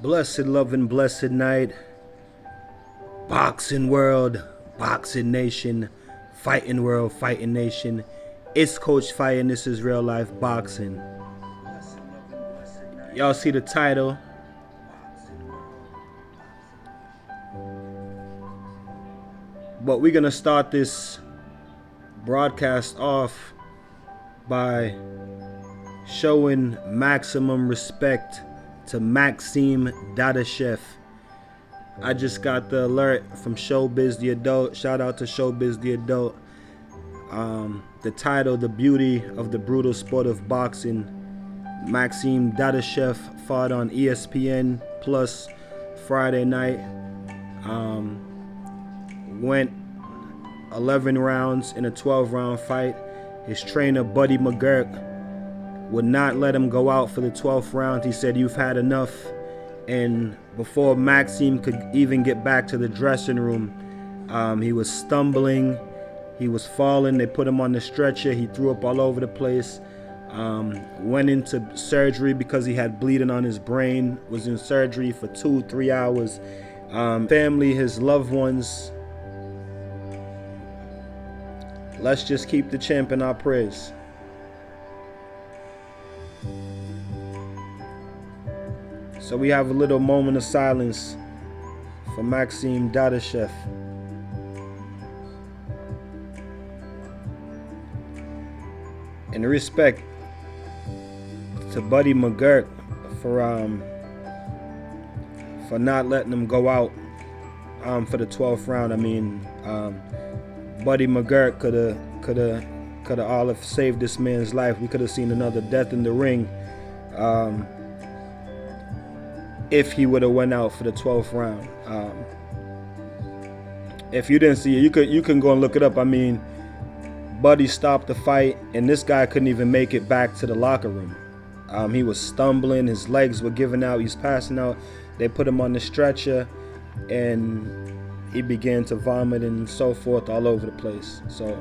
Blessed love and blessed night. Boxing world, boxing nation, fighting world, fighting nation. It's Coach Fire and this is real life boxing. Y'all see the title? But we're gonna start this broadcast off by showing maximum respect to Maxime Dadashev. I just got the alert from Showbiz the Adult. Shout out to Showbiz the Adult. The title, The Beauty of the Brutal Sport of Boxing. Maxime Dadashev fought on ESPN Plus Friday night. Went 11 rounds in a 12-round fight. His trainer, Buddy McGurk, would not let him go out for the 12th round. He said, "You've had enough." And before Maxime could even get back to the dressing room, he was stumbling. He was falling. They put him on the stretcher. He threw up all over the place. Went into surgery because he had bleeding on his brain. Was in surgery for 2-3 hours. Family, his loved ones. Let's just keep the champ in our prayers. So we have a little moment of silence for Maxime Dadashev. And respect to Buddy McGurk for not letting him go out for the 12th round. I mean, Buddy McGurk could have all have saved this man's life. We could have seen another death in the ring if he would have went out for the 12th round. If you didn't see it, you can go and look it up. I mean, Buddy stopped the fight, and this guy couldn't even make it back to the locker room. He was stumbling. His legs were giving out. He was passing out. They put him on the stretcher, and he began to vomit and so forth all over the place. So,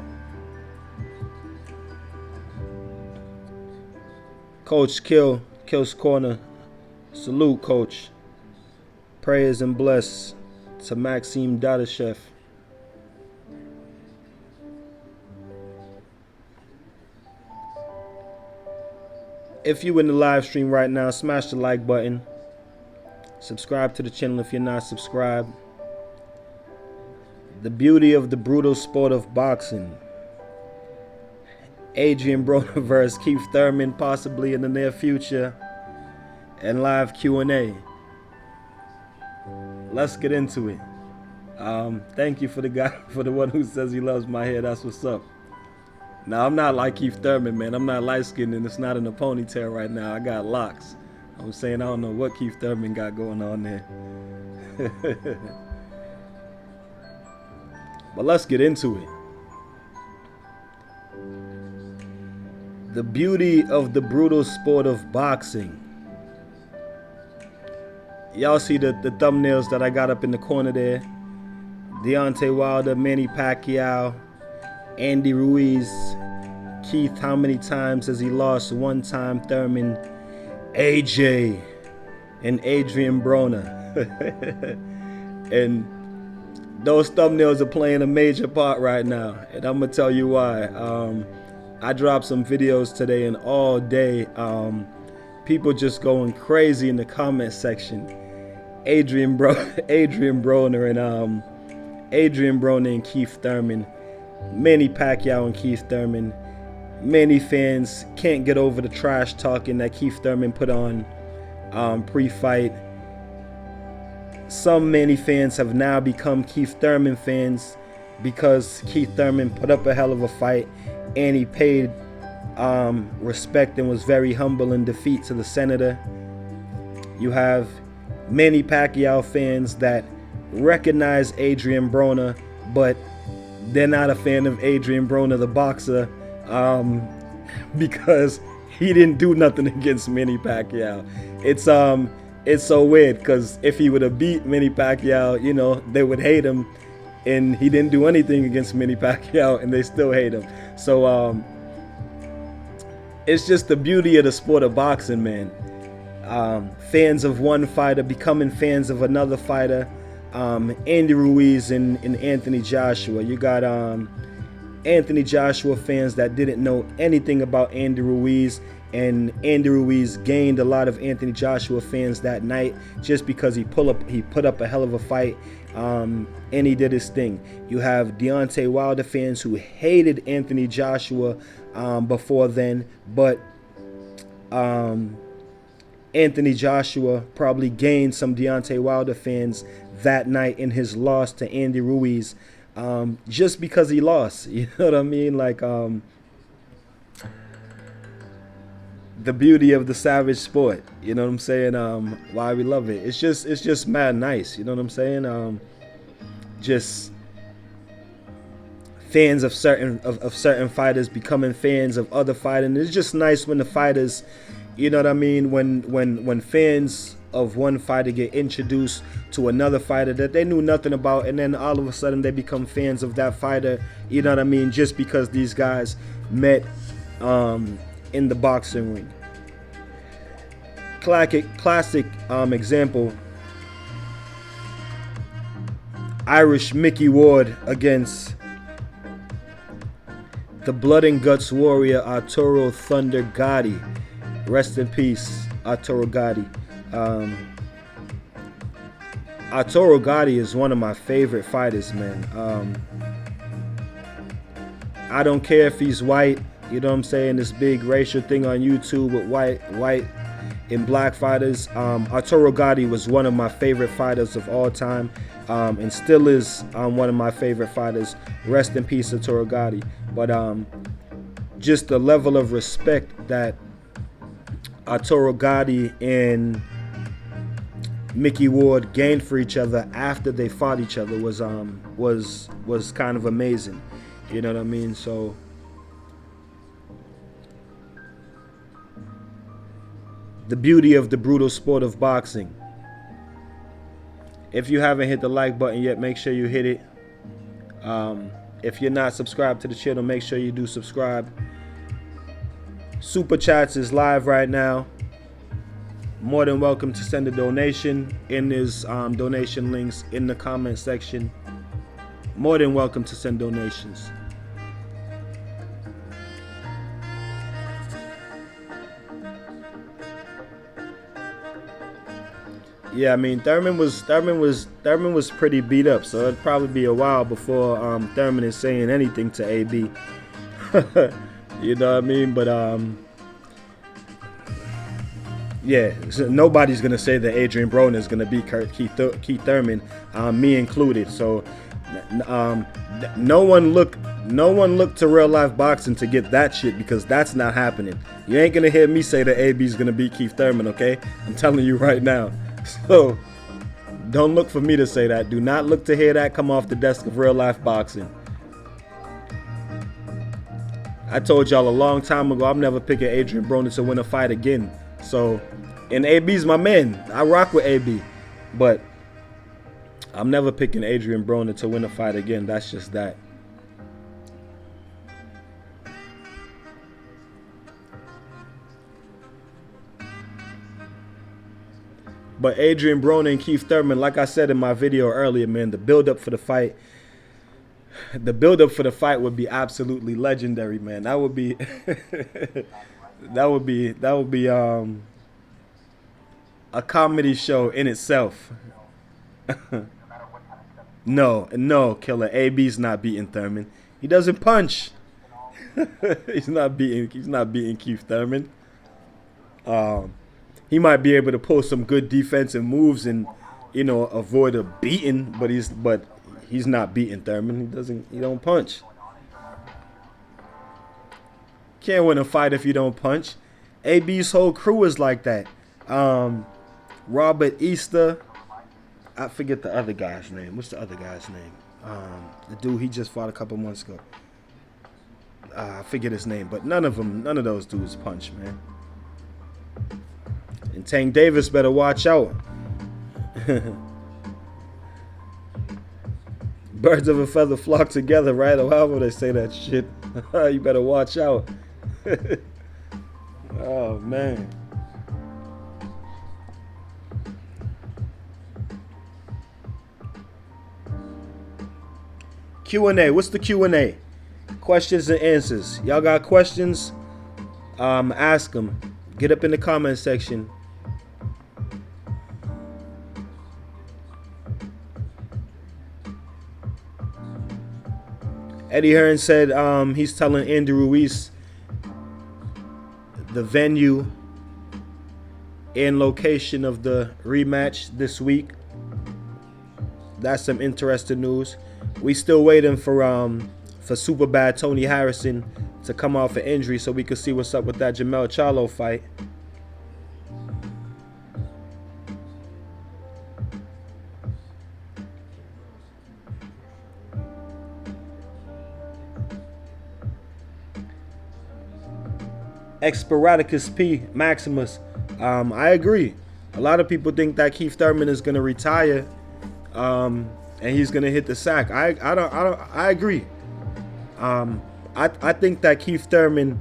Coach Kill's Corner. Salute, Coach. Prayers and bless to Maxime Dadashev. If you in the live stream right now, smash the like button. Subscribe to the channel if you're not subscribed. The beauty of the brutal sport of boxing. Adrien Broner versus Keith Thurman possibly in the near future. And live Q&A. Let's get into it. Thank you for the one who says he loves my hair. That's what's up. Now, I'm not like Keith Thurman, man. I'm not light-skinned and it's not in a ponytail right now. I got locks. I'm saying I don't know what Keith Thurman got going on there. But let's get into it. The beauty of the brutal sport of boxing. Y'all see the thumbnails that I got up in the corner there. Deontay Wilder, Manny Pacquiao, Andy Ruiz. Keith, how many times has he lost? One time, Thurman, AJ, and Adrien Broner. And those thumbnails are playing a major part right now. And I'm going to tell you why. I dropped some videos today, and all day, people just going crazy in the comment section. Adrien Broner and Keith Thurman. Manny Pacquiao and Keith Thurman. Many fans can't get over the trash talking that Keith Thurman put on pre-fight. Some Manny fans have now become Keith Thurman fans because Keith Thurman put up a hell of a fight and he paid respect and was very humble in defeat to the senator. You have Manny Pacquiao fans that recognize Adrien Broner, but they're not a fan of Adrien Broner, the boxer, because he didn't do nothing against Manny Pacquiao. It's so weird because if he would have beat Manny Pacquiao, you know, they would hate him, and he didn't do anything against Manny Pacquiao, and they still hate him. So it's just the beauty of the sport of boxing, man. Fans of one fighter becoming fans of another fighter. Andy Ruiz and Anthony Joshua. You got Anthony Joshua fans that didn't know anything about Andy Ruiz, and Andy Ruiz gained a lot of Anthony Joshua fans that night just because he put up a hell of a fight, and he did his thing. You have Deontay Wilder fans who hated Anthony Joshua before then, but Anthony Joshua probably gained some Deontay Wilder fans that night in his loss to Andy Ruiz, just because he lost. You know what I mean? Like, the beauty of the savage sport. You know what I'm saying? Why we love it. It's just mad nice. You know what I'm saying? Just fans of certain fighters becoming fans of other fighters. And it's just nice when the fighters, you know what I mean, when fans of one fighter get introduced to another fighter that they knew nothing about, and then all of a sudden they become fans of that fighter, you know what I mean, just because these guys met in the boxing ring. Classic example, Irish Mickey Ward against the Blood and Guts warrior Arturo Thunder Gotti. Rest in peace, Arturo Gotti. Arturo Gotti is one of my favorite fighters, man. I don't care if he's white, you know what I'm saying, this big racial thing on YouTube with white and black fighters. Arturo Gotti was one of my favorite fighters of all time, and still is one of my favorite fighters. Rest in peace, Arturo Gotti. But just the level of respect that Arturo Gotti and Mickey Ward gained for each other after they fought each other was kind of amazing. You know what I mean? So the beauty of the brutal sport of boxing. If you haven't hit the like button yet, make sure you hit it. If you're not subscribed to the channel, make sure you do subscribe. Super Chats is live right now. More than welcome to send a donation. In there's donation links in the comment section. More than welcome to send donations. Yeah, I mean, Thurman was pretty beat up, so it'd probably be a while before Thurman is saying anything to AB. You know what I mean? But yeah, so nobody's gonna say that Adrien Broner is gonna beat Keith Thurman, me included. So no one looked to real life boxing to get that shit, because that's not happening. You ain't gonna hear me say that AB's gonna beat Keith Thurman, okay? I'm telling you right now. So don't look for me to say that. Do not look to hear that come off the desk of real life boxing. I told y'all a long time ago I'm never picking Adrien Broner to win a fight again. So, and AB's my man. I rock with AB, but I'm never picking Adrien Broner to win a fight again. That's just that. But Adrien Broner and Keith Thurman, like I said in my video earlier, man, the build-up for the fight, would be absolutely legendary, man. That would be, that would be a comedy show in itself. No, killer. AB's not beating Thurman. He doesn't punch. He's not beating Keith Thurman. He might be able to pull some good defensive moves and, you know, avoid a beating, but he's not beating Thurman. He don't punch. Can't win a fight if you don't punch. AB's whole crew is like that. Robert Easter. I forget the other guy's name. What's the other guy's name? The dude he just fought a couple months ago. I forget his name, but none of those dudes punch, man. And Tank Davis better watch out. Birds of a feather flock together, right? Or however they say that shit. You better watch out. Oh, man. Q&A. What's the Q&A? Questions and answers. Y'all got questions? Ask them. Get up in the comment section. Eddie Hearn said he's telling Andy Ruiz the venue and location of the rematch this week. That's some interesting news. We still waiting for Superbad Tony Harrison to come off an injury so we could see what's up with that Jamel Charlo fight. Exporadicus P. Maximus. I agree. A lot of people think that Keith Thurman is going to retire and he's going to hit the sack. I agree. I think that Keith Thurman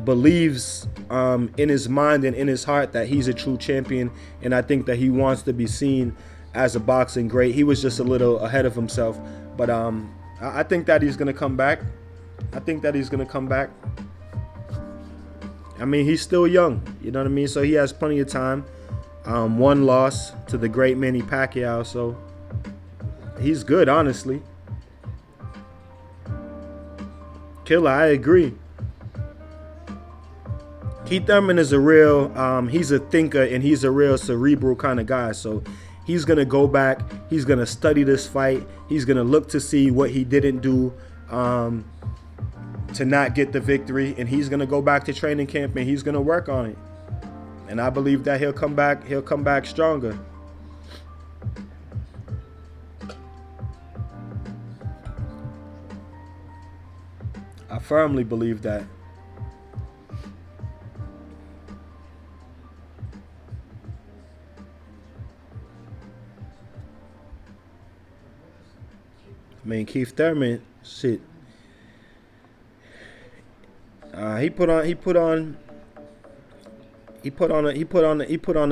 believes in his mind and in his heart that he's a true champion, and I think that he wants to be seen as a boxing great. He was just a little ahead of himself, but I think that he's going to come back. I mean, he's still young, you know what I mean? So he has plenty of time. One loss to the great Manny Pacquiao, so he's good, honestly. Killer, I agree. Keith Thurman is a real, he's a thinker and he's a real cerebral kind of guy. So he's going to go back. He's going to study this fight. He's going to look to see what he didn't do to not get the victory. And he's going to go back to training camp and he's going to work on it. And I believe that he'll come back stronger. I firmly believe that. I mean, Keith Thurman, shit. He put on a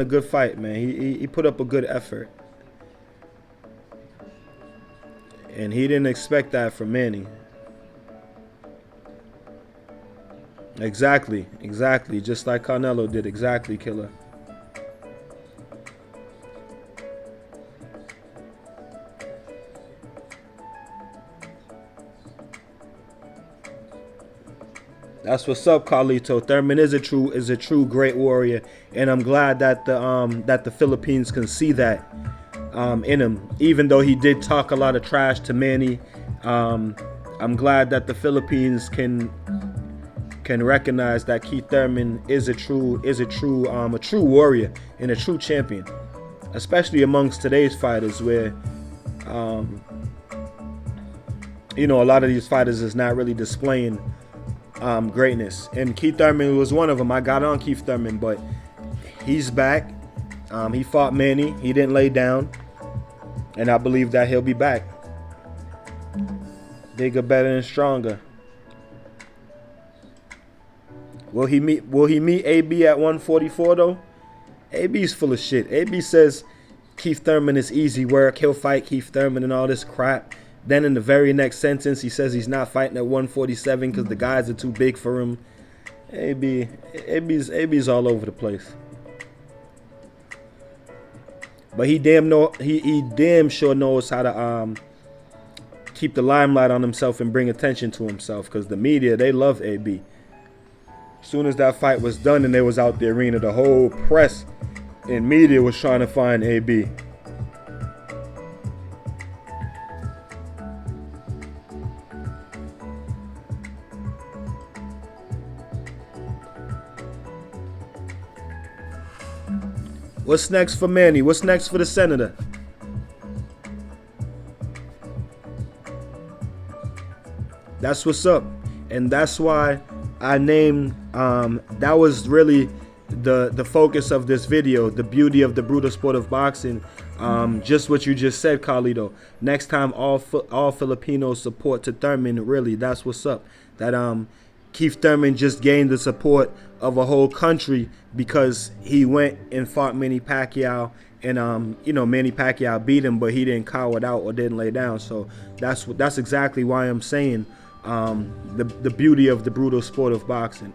good fight, man. He put up a good effort. And he didn't expect that from Manny. Exactly. Just like Canelo did. Exactly, Killer. That's what's up, Carlito. Thurman is a true great warrior, and I'm glad that the Philippines can see that in him. Even though he did talk a lot of trash to Manny, I'm glad that the Philippines can recognize that Keith Thurman is a true warrior and a true champion, especially amongst today's fighters, where a lot of these fighters is not really displaying greatness. And Keith Thurman was one of them. I got on Keith Thurman, but he's back. He fought Manny. He didn't lay down, and I believe that he'll be back, bigger, better, and stronger. Will he meet AB at 144 though? AB's full of shit. AB says Keith Thurman is easy work. He'll fight Keith Thurman and all this crap. Then in the very next sentence, he says he's not fighting at 147 because the guys are too big for him. AB's all over the place. But he damn sure knows how to keep the limelight on himself and bring attention to himself, because the media, they love AB. As soon as that fight was done and they was out the arena, the whole press and media was trying to find AB. What's next for Manny? What's next for the Senator? That's what's up. And that's why I named, that was really the focus of this video, the beauty of the brutal sport of boxing. Just what you just said, Carlito. Next time, all Filipinos support to Thurman. Really, that's what's up. That Keith Thurman just gained the support of a whole country because he went and fought Manny Pacquiao and you know, Manny Pacquiao beat him, but he didn't cower it out or didn't lay down. So that's exactly why I'm saying the beauty of the brutal sport of boxing.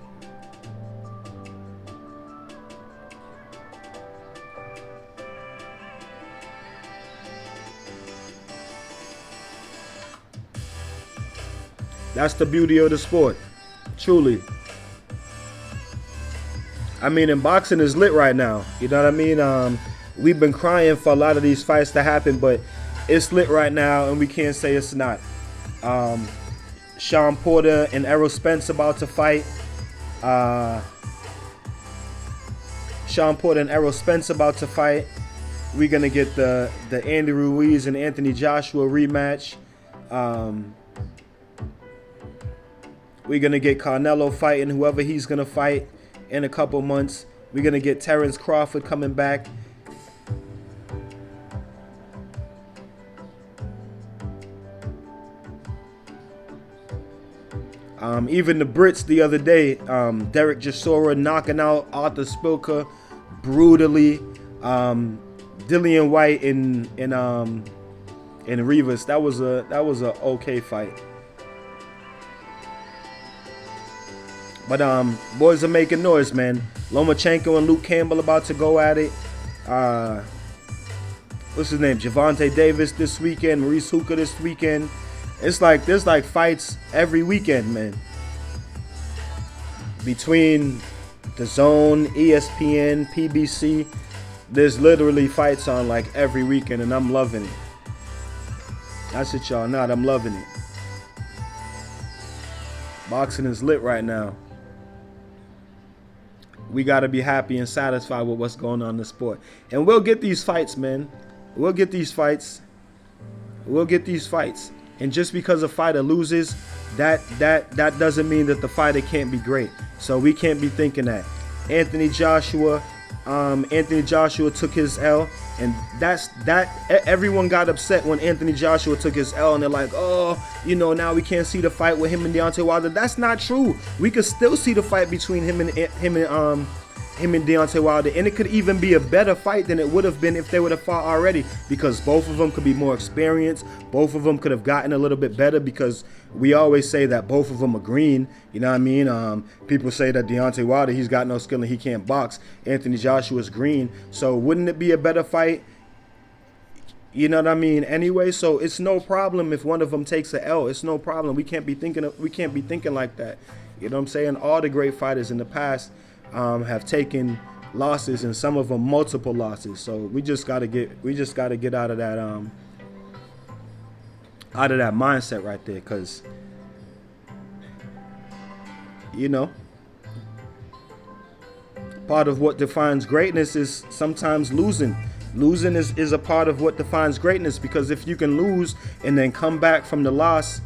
That's the beauty of the sport, truly. I mean, and boxing is lit right now. You know what I mean? We've been crying for a lot of these fights to happen, but it's lit right now, and we can't say it's not. Sean Porter and Errol Spence about to fight. Sean Porter and Errol Spence about to fight. We're gonna get the Andy Ruiz and Anthony Joshua rematch. We're going to get Canelo fighting whoever he's going to fight in a couple months. We're going to get Terrence Crawford coming back. Even the Brits the other day, Derek Chisora knocking out Arthur Spilker brutally. Dillian White and Rivas. That was a okay fight. But boys are making noise, man. Lomachenko and Luke Campbell about to go at it. What's his name? Gervonta Davis this weekend. Maurice Hooker this weekend. It's like there's like fights every weekend, man. Between the Zone, ESPN, PBC, there's literally fights on like every weekend, and I'm loving it. That's it, y'all. Not. I'm loving it. Boxing is lit right now. We got to be happy and satisfied with what's going on in the sport. And we'll get these fights, man. We'll get these fights. We'll get these fights. And just because a fighter loses, that doesn't mean that the fighter can't be great. So we can't be thinking that. Anthony Joshua took his L, and everyone got upset when Anthony Joshua took his L, and they're like, oh, you know, now we can't see the fight with him and Deontay Wilder. That's not true. We could still see the fight between him and Deontay Wilder, and it could even be a better fight than it would have been if they would have fought already, because both of them could be more experienced. Both of them could have gotten a little bit better, because we always say that both of them are green. You know what I mean? People say that Deontay Wilder, he's got no skill and he can't box. Anthony Joshua's green. So wouldn't it be a better fight? You know what I mean? Anyway, so it's no problem if one of them takes a L. It's no problem. We can't be thinking like that. You know what I'm saying? All the great fighters in the past have taken losses, and some of them multiple losses. So we just gotta get out of that mindset right there, because you know, part of what defines greatness is sometimes losing. Losing is a part of what defines greatness, because if you can lose and then come back from the loss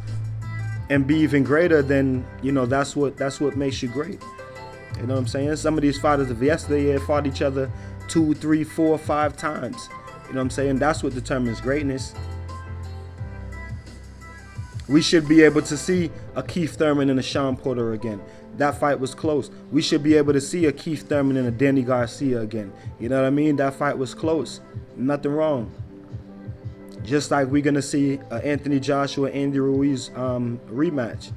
and be even greater, then you know that's what makes you great. You know what I'm saying? Some of these fighters of yesterday fought each other 2, 3, 4, 5 times. You know what I'm saying? That's what determines greatness. We should be able to see a Keith Thurman and a Sean Porter again. That fight was close. We should be able to see a Keith Thurman and a Danny Garcia again. You know what I mean? That fight was close. Nothing wrong. Just like we're going to see Anthony Joshua, Andy Ruiz rematch.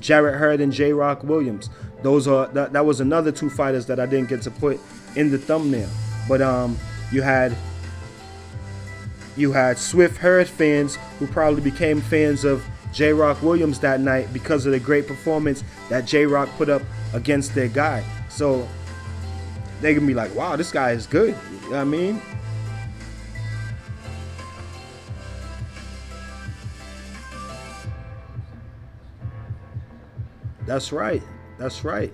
Jarrett Hurd and J-Rock Williams. That was another 2 fighters that I didn't get to put in the thumbnail. But you had Swift Hurd fans who probably became fans of J-Rock Williams that night because of the great performance that J-Rock put up against their guy. So they can be like, wow, this guy is good. You know what I mean? That's right. That's right.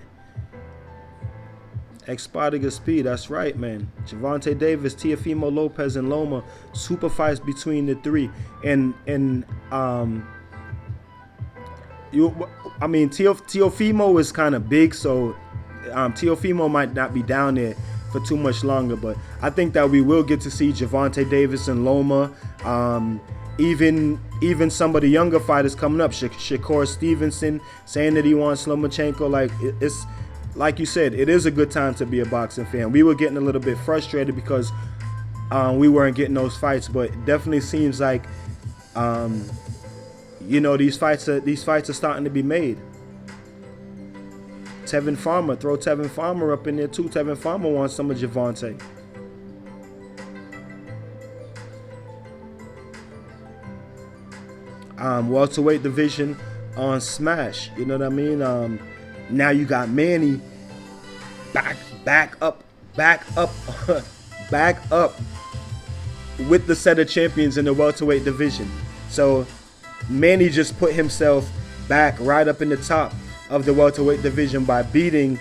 Exotica Speed, that's right, man. Gervonta Davis, Teofimo Lopez, and Loma, super fights between the 3. And Teofimo is kind of big, so Teofimo might not be down there for too much longer. But I think that we will get to see Gervonta Davis and Loma. Even some of the younger fighters coming up. Shakur Stevenson saying that he wants Lomachenko. Like it's like you said, it is a good time to be a boxing fan. We were getting a little bit frustrated because we weren't getting those fights. But it definitely seems like, you know, these fights are starting to be made. Tevin Farmer, throw Tevin Farmer up in there too. Tevin Farmer wants some of Javante. Welterweight division on Smash. You know what I mean? Now you got Manny back up with the set of champions in the welterweight division. So Manny just put himself back right up in the top of the welterweight division by beating,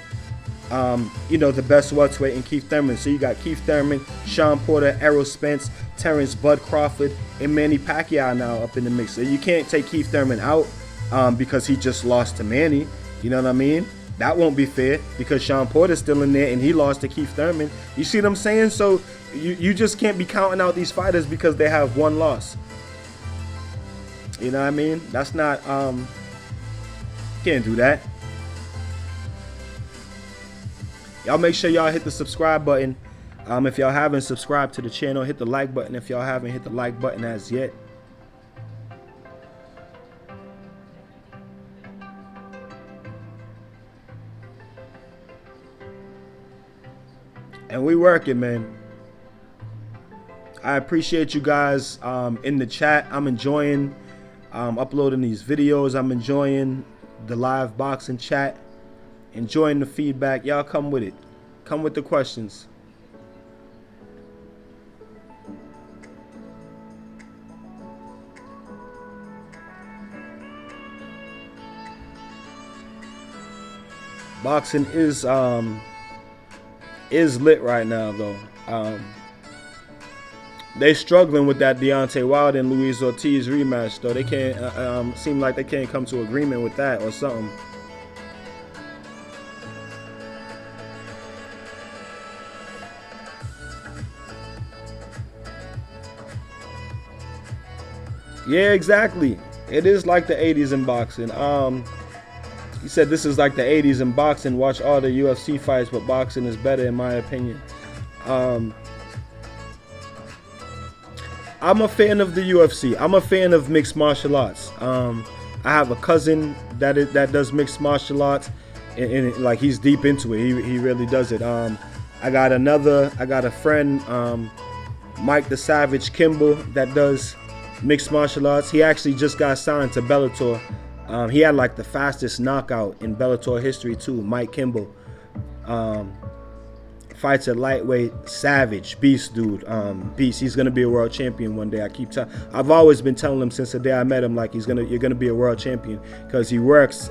you know, the best welterweight in Keith Thurman. So you got Keith Thurman, Sean Porter, Errol Spence, Terrence Bud Crawford, and Manny Pacquiao now up in the mix. So you can't take Keith Thurman out because he just lost to Manny. You know what I mean? That won't be fair because Sean Porter's still in there and he lost to Keith Thurman. You see what I'm saying? So you just can't be counting out these fighters because they have one loss. You know what I mean? That's not, can't do that. Y'all make sure y'all hit the subscribe button. If y'all haven't subscribed to the channel, hit the like button if y'all haven't hit the like button as yet. And we working, man. I appreciate you guys in the chat. I'm enjoying uploading these videos. I'm enjoying the live boxing chat. Enjoying the feedback. Y'all come with it. Come with the questions. Boxing is lit right now, though. They struggling with that Deontay Wilder and Luis Ortiz rematch, though. They can't seem like they can't come to agreement with that or something. Yeah, exactly. It is like the 80s in boxing. He said this is like the 80s in boxing. Watch all the UFC fights, but boxing is better in my opinion. I'm a fan of the UFC. I'm a fan of mixed martial arts. I have a cousin that does mixed martial arts, and like he's deep into it. He really does it. I got a friend, Mike the Savage Kimball, that does mixed martial arts. He actually just got signed to Bellator. He had like the fastest knockout in Bellator history too. Mike Kimball fights at lightweight, savage, beast dude, beast. He's gonna be a world champion one day. I've always been telling him since the day I met him, like you're gonna be a world champion, because he works.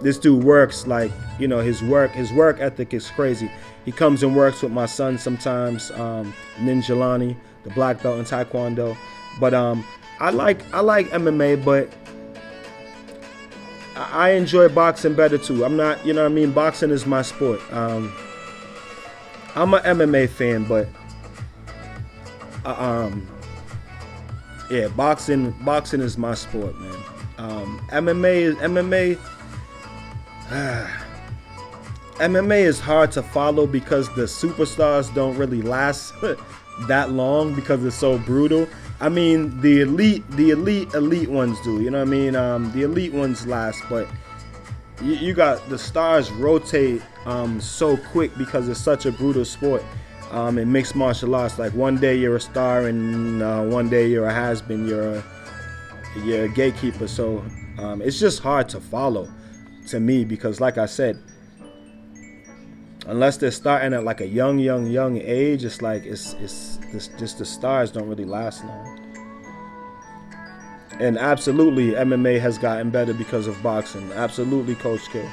This dude works like, you know, his work ethic is crazy. He comes and works with my son sometimes, Ninjalani, the black belt in Taekwondo. But I like MMA, but I enjoy boxing better too. I'm not, you know what I mean? Boxing is my sport. I'm an MMA fan, but yeah, boxing is my sport, man. MMA is hard to follow because the superstars don't really last that long because it's so brutal. I mean, the elite ones do, you know what I mean? The elite ones last, but you got the stars rotate so quick because it's such a brutal sport. In mixed martial arts, like one day you're a star and one day you're a has-been, you're a gatekeeper. So it's just hard to follow to me because, like I said, unless they're starting at like a young age, it's like it's just the stars don't really last long. And absolutely, MMA has gotten better because of boxing. Absolutely, Coach K.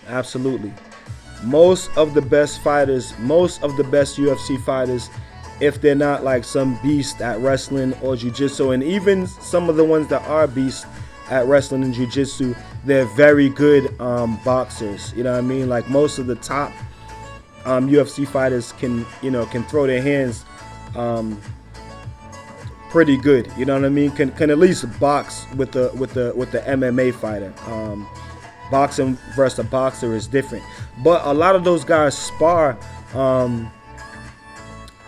Absolutely. Most of the best fighters, most of the best UFC fighters, if they're not like some beast at wrestling or jiu-jitsu, and even some of the ones that are beasts at wrestling and jiu-jitsu, they're very good boxers. You know what I mean? Like most of the top UFC fighters can throw their hands pretty good. You know what I mean? Can at least box with the MMA fighter. Boxing versus a boxer is different, but a lot of those guys spar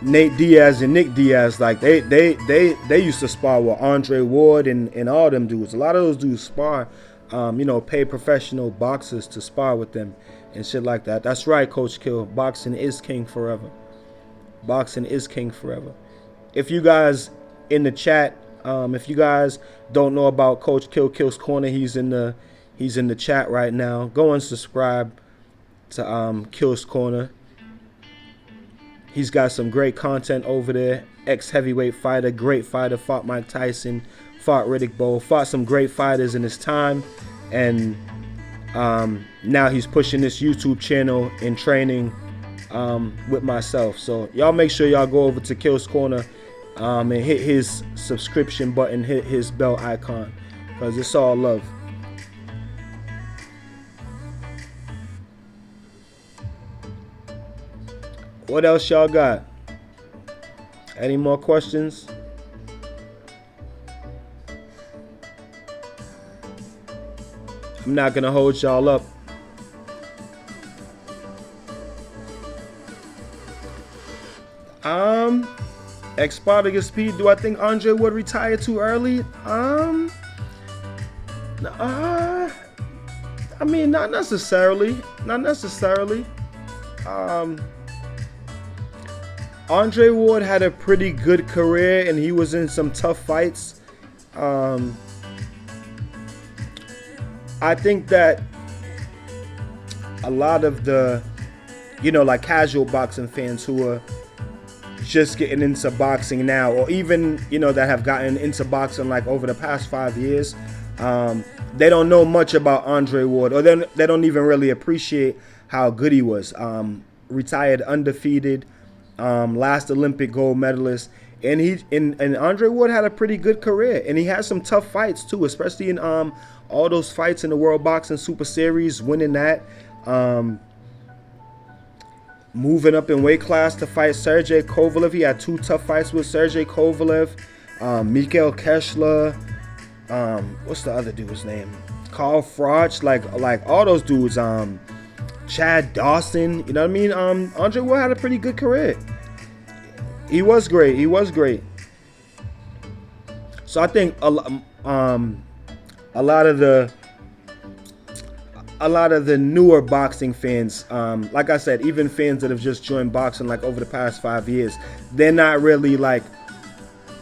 Nate Diaz and Nick Diaz, like they used to spar with Andre Ward and all them dudes. A lot of those dudes spar, pay professional boxers to spar with them and shit like that. That's right, Coach Kill. Boxing is king forever. Boxing is king forever. If you guys in the chat, if you guys don't know about Coach Kill's Corner, he's in the chat right now. Go and subscribe to Kill's Corner. He's got some great content over there. Ex-heavyweight fighter, great fighter, fought Mike Tyson, fought Riddick Bowe, fought some great fighters in his time. And now he's pushing this YouTube channel and training with myself. So y'all make sure y'all go over to Kill's Corner and hit his subscription button, hit his bell icon, because it's all love. What else y'all got? Any more questions? I'm not gonna hold y'all up. Spartacus Speed, do I think Andre would retire too early? I mean, not necessarily. Not necessarily. Andre Ward had a pretty good career and he was in some tough fights. I think that a lot of the, like casual boxing fans who are just getting into boxing now, or even, that have gotten into boxing like over the past 5 years, they don't know much about Andre Ward, or they don't even really appreciate how good he was. Retired undefeated, last Olympic gold medalist, and Andre Ward had a pretty good career, and he had some tough fights too, especially in all those fights in the World Boxing Super Series, winning that, moving up in weight class to fight Sergey Kovalev. He had 2 tough fights with Sergey Kovalev, Mikhail Keshler, what's the other dude's name? Carl Froch, like all those dudes, Chad Dawson, you know what I mean? Andre Ward had a pretty good career. He was great. He was great. So I think a lot of the newer boxing fans, like I said, even fans that have just joined boxing like over the past 5 years, they're not really like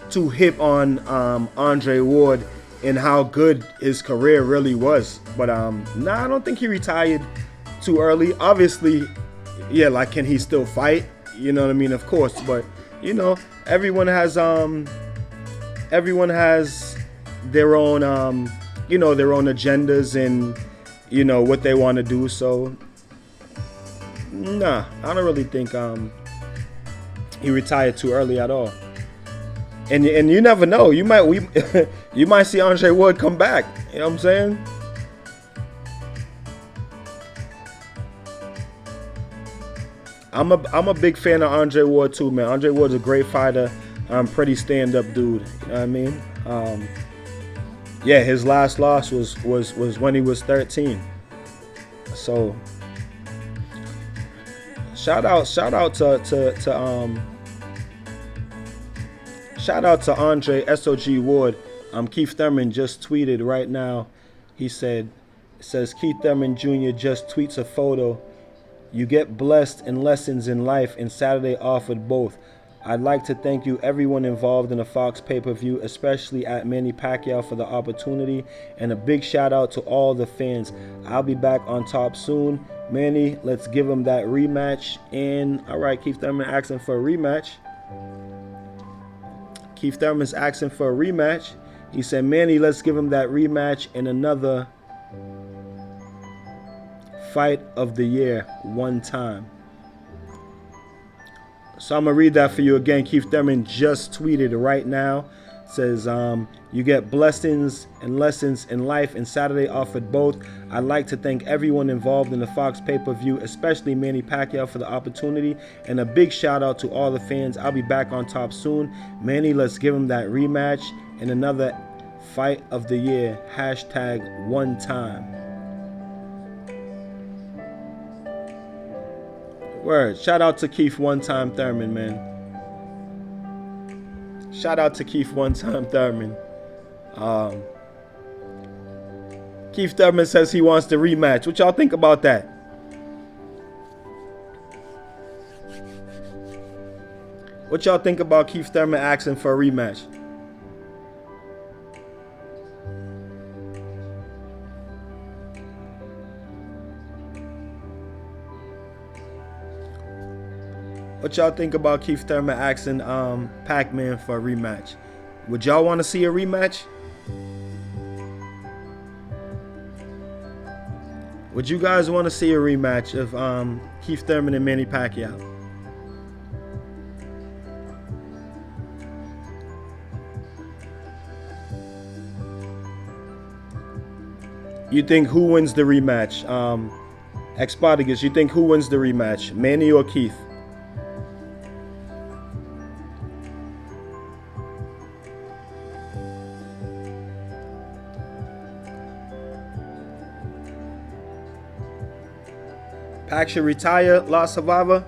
too hip on Andre Ward and how good his career really was. But I don't think he retired too early. Obviously, yeah, like, can he still fight? You know what I mean? Of course, but everyone has their own their own agendas and what they want to do. So nah, I don't really think he retired too early at all. And you never know, you might see Andre Ward come back. You know what I'm saying? I'm a big fan of Andre Ward too, man. Andre Ward's a great fighter. Pretty stand-up dude. You know what I mean? Yeah, his last loss was when he was 13. So shout out to Andre SOG Ward. Keith Thurman just tweeted right now. He says Keith Thurman Jr. just tweets a photo. You get blessed in lessons in life, and Saturday offered both. I'd like to thank you, everyone involved in the Fox pay-per-view, especially at Manny Pacquiao for the opportunity, and a big shout out to all the fans. I'll be back on top soon. Manny, let's give him that rematch. And all right, Keith Thurman asking for a rematch. Keith Thurman's asking for a rematch. He said, Manny, let's give him that rematch in another fight of the year one time. So I'm going to read that for you again. Keith Thurman just tweeted right now. Says, you get blessings and lessons in life, and Saturday offered both. I'd like to thank everyone involved in the Fox pay-per-view, especially Manny Pacquiao for the opportunity, and a big shout out to all the fans. I'll be back on top soon. Manny, let's give him that rematch in another fight of the year. # one time. Word. Shout out to Keith One Time Thurman, man. Shout out to Keith One Time Thurman. Keith Thurman says he wants the rematch. What y'all think about that? What y'all think about Keith Thurman asking for a rematch? What y'all think about Keith Thurman asking Pac-Man for a rematch? Would y'all want to see a rematch? Would you guys want to see a rematch of Keith Thurman and Manny Pacquiao? You think who wins the rematch? Expodigus, you think who wins the rematch? Manny or Keith? Pac should retire, Lost Survivor.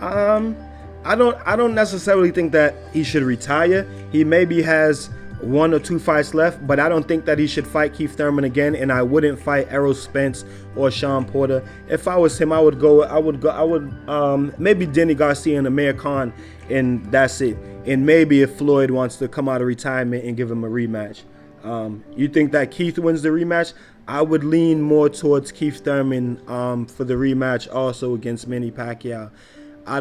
I don't necessarily think that he should retire. He maybe has 1 or 2 fights left, but I don't think that he should fight Keith Thurman again, and I wouldn't fight Errol Spence or Sean Porter. If I was him, I would maybe Denny Garcia and Amir Khan, and that's it. And maybe if Floyd wants to come out of retirement and give him a rematch. You think that Keith wins the rematch? I would lean more towards Keith Thurman for the rematch also against Manny Pacquiao. I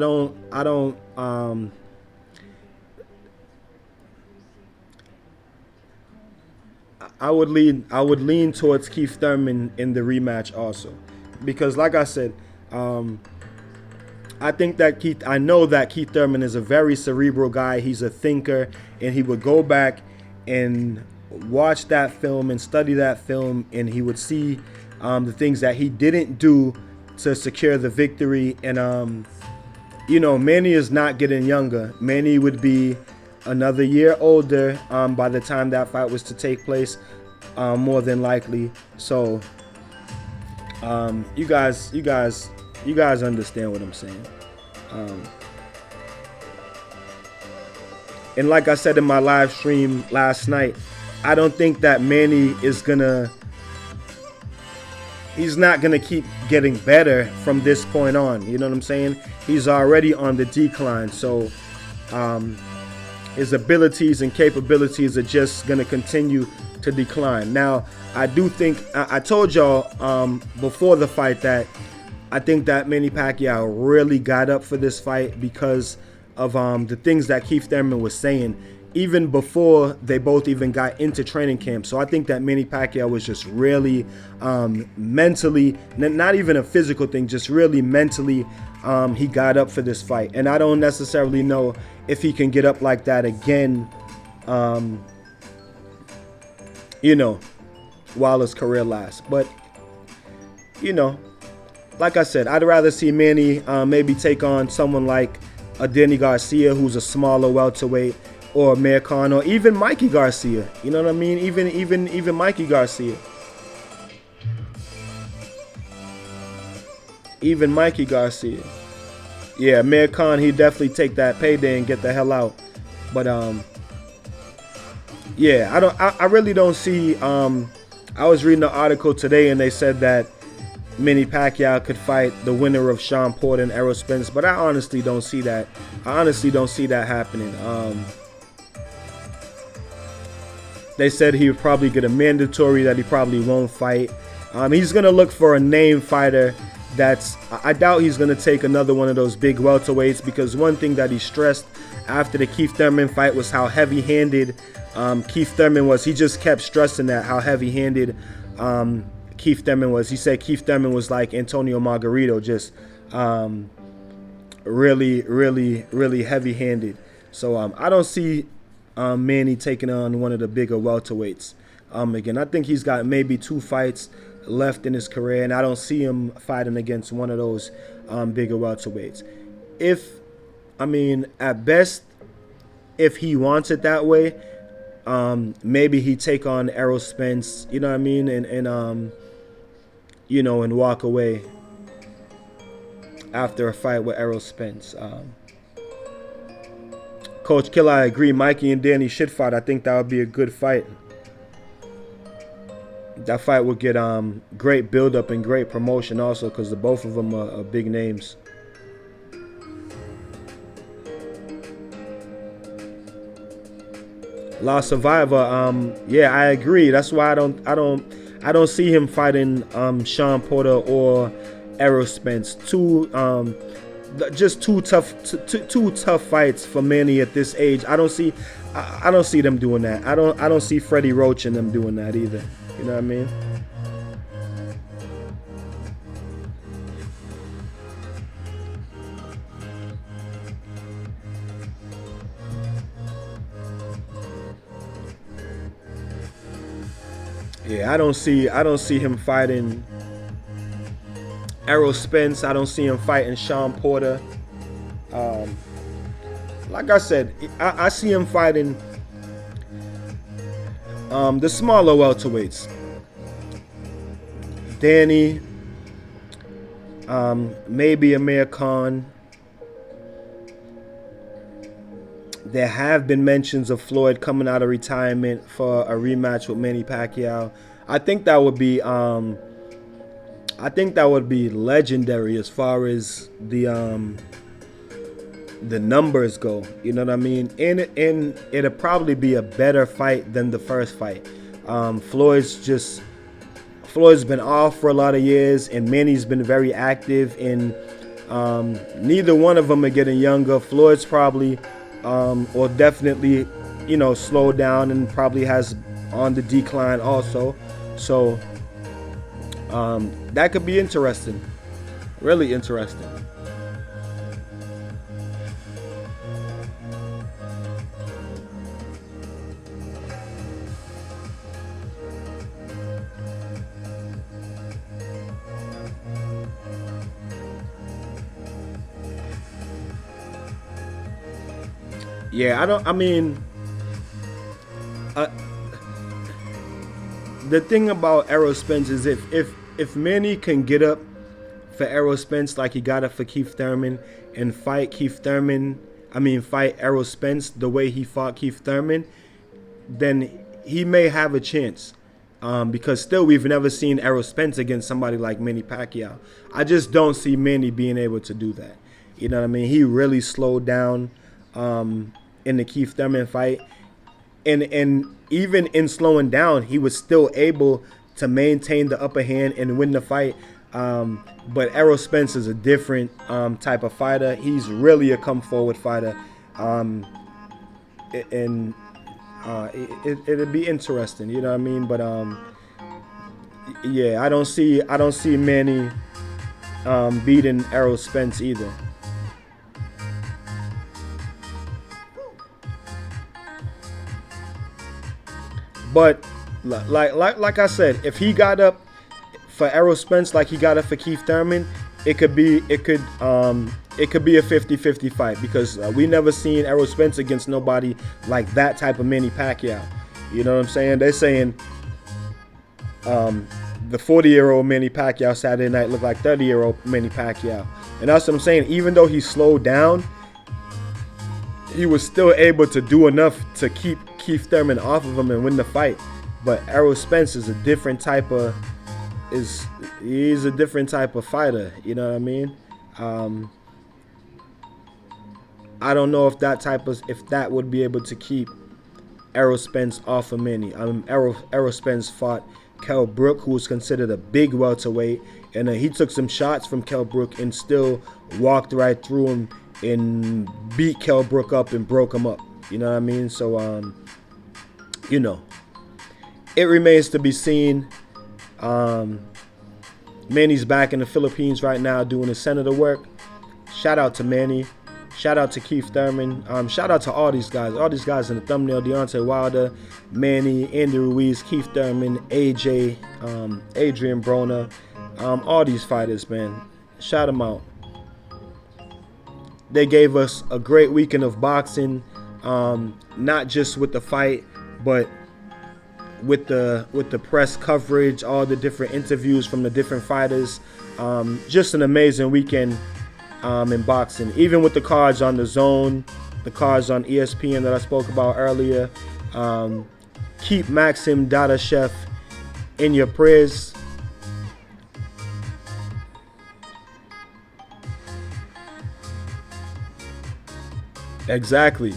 would lean towards Keith Thurman in the rematch also, because like I said, I think that I know that Keith Thurman is a very cerebral guy. He's a thinker, and he would go back and watch that film and study that film, and he would see the things that he didn't do to secure the victory. And Manny is not getting younger. Manny would be another year older by the time that fight was to take place, more than likely. So you guys understand what I'm saying. And like I said in my live stream last night, I don't think that Manny he's not gonna keep getting better from this point on. You know what I'm saying? He's already on the decline. So his abilities and capabilities are just gonna continue to decline. Now, I do think, I told y'all before the fight that I think that Manny Pacquiao really got up for this fight because of the things that Keith Thurman was saying, even before they both even got into training camp. So I think that Manny Pacquiao was just really mentally, not even a physical thing, just really mentally, he got up for this fight. And I don't necessarily know if he can get up like that again, while his career lasts. But, like I said, I'd rather see Manny maybe take on someone like a Denny Garcia, who's a smaller welterweight, or Amir Khan, or even Mikey Garcia. You know what I mean? Even Mikey Garcia. Even Mikey Garcia. Yeah, Amir Khan, he'd definitely take that payday and get the hell out. But yeah, I really don't see. I was reading an article today, and they said that Manny Pacquiao could fight the winner of Sean Porter and Errol Spence, but I honestly don't see that. I honestly don't see that happening. They said he would probably get a mandatory that he probably won't fight. He's gonna look for a name fighter. I doubt he's gonna take another one of those big welterweights, because one thing that he stressed after the Keith Thurman fight was how heavy-handed Keith Thurman was. He just kept stressing that, how heavy-handed Keith Thurman was. He said Keith Thurman was like Antonio Margarito, just really, really, really heavy-handed. So I don't see Manny taking on one of the bigger welterweights. Again, I think he's got maybe 2 fights left in his career, and I don't see him fighting against one of those bigger welterweights. At best, if he wants it that way, maybe he take on Errol Spence, you know what I mean, and walk away after a fight with Errol Spence. Coach Killer, I agree. Mikey and Danny should fight. I think that would be a good fight. That fight would get great build up and great promotion also, because the both of them are big names. La Survivor, yeah, I agree. That's why I don't see him fighting Sean Porter or Errol Spence. Just two tough fights for Manny at this age. I don't see them doing that. I don't see Freddie Roach and them doing that either. You know what I mean? Yeah, I don't see him fighting Errol Spence. I don't see him fighting Sean Porter. Like I said, I see him fighting the smaller welterweights. Danny, maybe Amir Khan. There have been mentions of Floyd coming out of retirement for a rematch with Manny Pacquiao. I think that would be legendary as far as the numbers go. You know what I mean? And it'll probably be a better fight than the first fight. Floyd's been off for a lot of years, and Manny's been very active. And neither one of them are getting younger. Floyd's probably or definitely, slowed down and probably has on the decline also. So that could be interesting, really interesting. Yeah, the thing about Errol Spence is if Manny can get up for Errol Spence like he got up for Keith Thurman and fight Errol Spence the way he fought Keith Thurman, then he may have a chance. Because still we've never seen Errol Spence against somebody like Manny Pacquiao. I just don't see Manny being able to do that. You know what I mean? He really slowed down in the Keith Thurman fight. And even in slowing down, he was still able to maintain the upper hand and win the fight. But Errol Spence is a different type of fighter. He's really a come forward fighter. It'll be interesting, you know what I mean? But yeah, I don't see Manny beating Errol Spence either. But like I said, if he got up for Errol Spence like he got up for Keith Thurman, it could be a 50-50 fight, because we never seen Errol Spence against nobody like that type of Manny Pacquiao. You know what I'm saying? They're saying the 40-year-old Manny Pacquiao Saturday night looked like 30-year-old Manny Pacquiao. And that's what I'm saying. Even though he slowed down, he was still able to do enough to keep Keith Thurman off of him and win the fight. But Errol Spence is a different type of fighter. You know what I mean? I don't know if that would be able to keep Errol Spence off of Manny. Errol Spence fought Kell Brook, who was considered a big welterweight, and he took some shots from Kell Brook and still walked right through him and beat Kell Brook up and broke him up. You know what I mean? So, it remains to be seen. Manny's back in the Philippines right now doing his senator work. Shout out to Manny. Shout out to Keith Thurman. Shout out to all these guys. All these guys in the thumbnail: Deontay Wilder, Manny, Andy Ruiz, Keith Thurman, AJ, Adrian Broner. All these fighters, man. Shout them out. They gave us a great weekend of boxing, not just with the fight, but with the press coverage, all the different interviews from the different fighters. Just an amazing weekend in boxing. Even with the cards on the Zone, the cards on ESPN that I spoke about earlier. Keep Maxim Dadashev in your prayers. Exactly.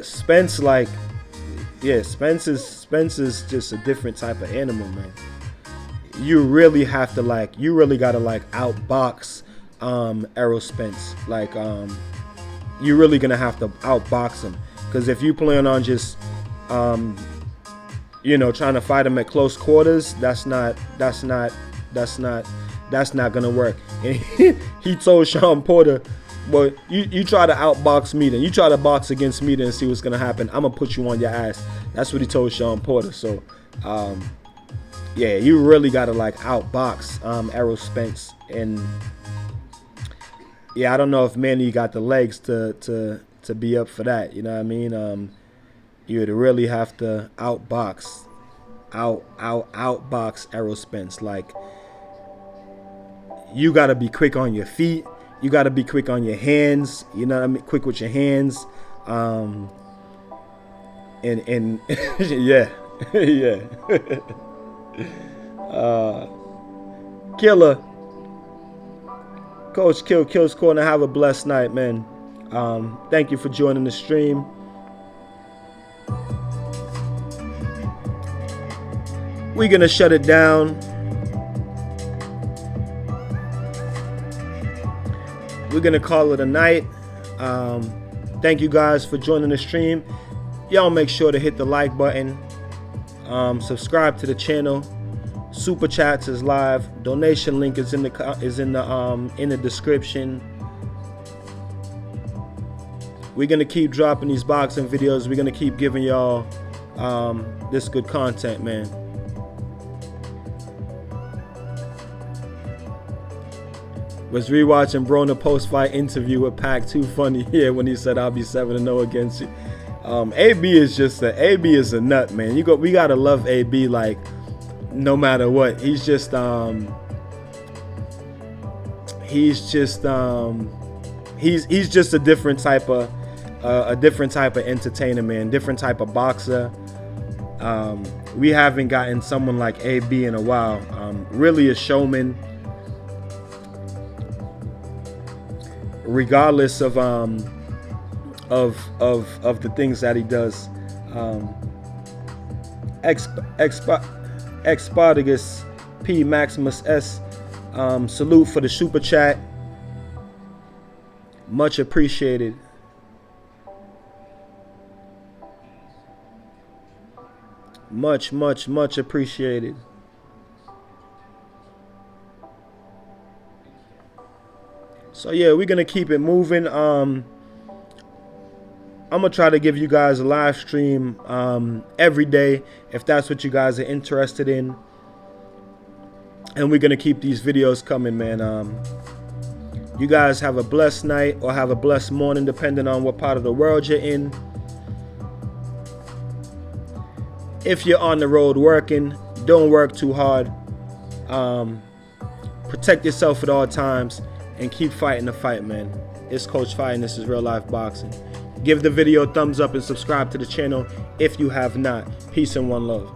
Spence, like, yeah, Spence is just a different type of animal, man. You really have to, like, you really gotta, like, outbox Errol Spence. Like, you're really gonna have to outbox him, because if you plan on just you know, trying to fight him at close quarters, that's not gonna work. And he told Sean Porter, well, you try to outbox me, then you try to box against me, then see what's gonna happen. I'm gonna put you on your ass. That's what he told Sean Porter. So yeah, you really gotta, like, outbox Errol Spence. And yeah, I don't know if Manny got the legs to be up for that. You know what I mean? You would really have to outbox Errol Spence. Like, you gotta be quick on your feet. You gotta be quick on your hands. You know what I mean? Quick with your hands. And yeah, yeah. Killer. Coach Kills Corner. Have a blessed night, man. Thank you for joining the stream. We're gonna shut it down. We're gonna call it a night. Thank you guys for joining the stream. Y'all make sure to hit the like button. Subscribe to the channel. Super chats is live. Donation link is in the description. We're gonna keep dropping these boxing videos. We're gonna keep giving y'all this good content, man. Was rewatching Broner post-fight interview with Pac. Too funny here when he said I'll be 7-0 against you. AB is just AB is a nut, man. We gotta love AB, like, no matter what. He's just he's just a different type of entertainer, man. Different type of boxer. We haven't gotten someone like AB in a while. Really a showman. Regardless of the things that he does. Expartigus P Maximus S, salute for the super chat. Much appreciated. Much appreciated. So yeah, we're gonna keep it moving. I'm gonna try to give you guys a live stream every day if that's what you guys are interested in, and we're gonna keep these videos coming, man. You guys have a blessed night or have a blessed morning, depending on what part of the world you're in. If you're on the road working, don't work too hard. Protect yourself at all times. And keep fighting the fight, man. It's Coach Fight, and this is Real Life Boxing. Give the video a thumbs up and subscribe to the channel if you have not. Peace and one love.